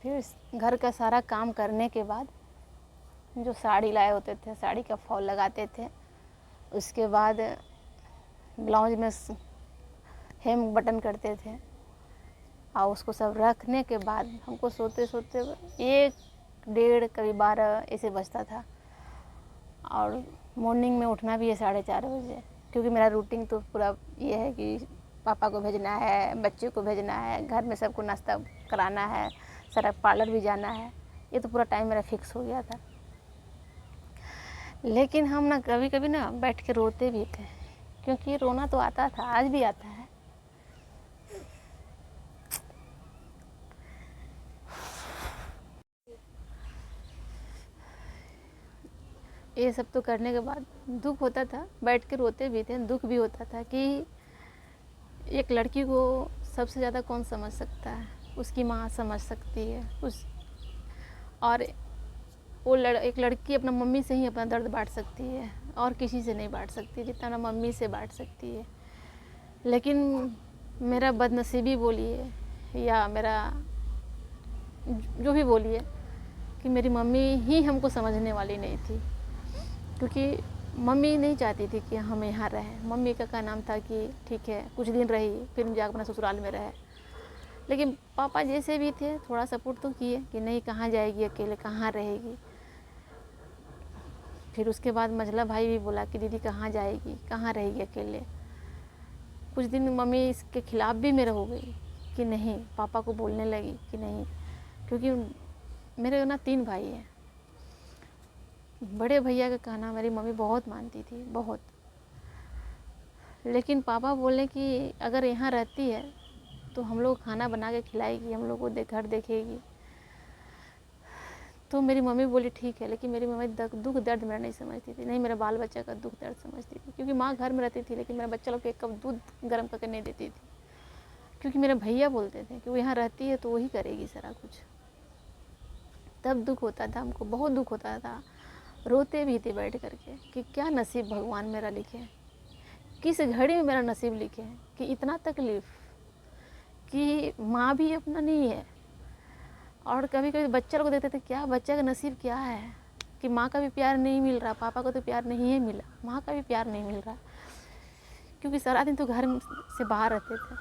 फिर घर का सारा काम करने के बाद जो साड़ी लाए होते थे, साड़ी का फॉल लगाते थे। उसके बाद ब्लाउज में हेम बटन करते थे और उसको सब रखने के बाद हमको सोते सोते 1, 1:30 कभी 12 ऐसे बजता था। और मॉर्निंग में उठना भी है 4:30 बजे, क्योंकि मेरा रूटीन तो पूरा ये है कि पापा को भेजना है, बच्चे को भेजना है, घर में सबको नाश्ता कराना है, सारा पार्लर भी जाना है। ये तो पूरा टाइम मेरा फिक्स हो गया था। लेकिन हम ना कभी कभी ना बैठ के रोते भी थे, क्योंकि रोना तो आता था, आज भी आता है। ये सब तो करने के बाद दुख होता था, बैठ के रोते भी थे, दुख भी होता था कि एक लड़की को सबसे ज़्यादा कौन समझ सकता है, उसकी माँ समझ सकती है। और वो एक लड़की अपना मम्मी से ही अपना दर्द बांट सकती है, और किसी से नहीं बांट सकती जितना ना मम्मी से बांट सकती है। लेकिन मेरा बदनसीबी बोलिए या मेरा जो भी बोलिए कि मेरी मम्मी ही हमको समझने वाली नहीं थी, क्योंकि मम्मी नहीं चाहती थी कि हम यहाँ रहें। मम्मी का नाम था कि ठीक है कुछ दिन रही, फिर जाकर अपना ससुराल में रहे। लेकिन पापा जैसे भी थे थोड़ा सपोर्ट तो किए कि नहीं, कहाँ जाएगी अकेले, कहाँ रहेगी। फिर उसके बाद मझला भाई भी बोला कि दीदी कहाँ जाएगी, कहाँ रहेगी अकेले। कुछ दिन मम्मी इसके खिलाफ़ भी मेरे हो गई कि नहीं, पापा को बोलने लगी कि नहीं, क्योंकि मेरे ना 3 भाई हैं। बड़े भैया का कहना मेरी मम्मी बहुत मानती थी, बहुत। लेकिन पापा बोले कि अगर यहाँ रहती है तो हम लोग खाना बना के खिलाएगी, हम लोग को घर देखेगी। तो मेरी मम्मी बोली ठीक है, लेकिन मेरी मम्मी दुख दर्द मेरा नहीं समझती थी, नहीं मेरा बाल बच्चा का दुख दर्द समझती थी। क्योंकि माँ घर में रहती थी, लेकिन मेरा बच्चा लोग को 1 कप दूध गर्म करके नहीं देती थी, क्योंकि मेरे भैया बोलते थे कि वो यहाँ रहती है तो वही करेगी सारा कुछ। तब दुख होता था, हमको बहुत दुख होता था, रोते भी थे बैठ करके कि क्या नसीब भगवान मेरा लिखे, किस घड़ी में मेरा नसीब लिखे कि इतना तकलीफ़, कि माँ भी अपना नहीं है। और कभी कभी बच्चा लोग देखते थे क्या बच्चा का नसीब क्या है कि माँ का भी प्यार नहीं मिल रहा, पापा को तो प्यार नहीं है मिला, माँ का भी प्यार नहीं मिल रहा, क्योंकि सारा दिन तो घर से बाहर रहते थे।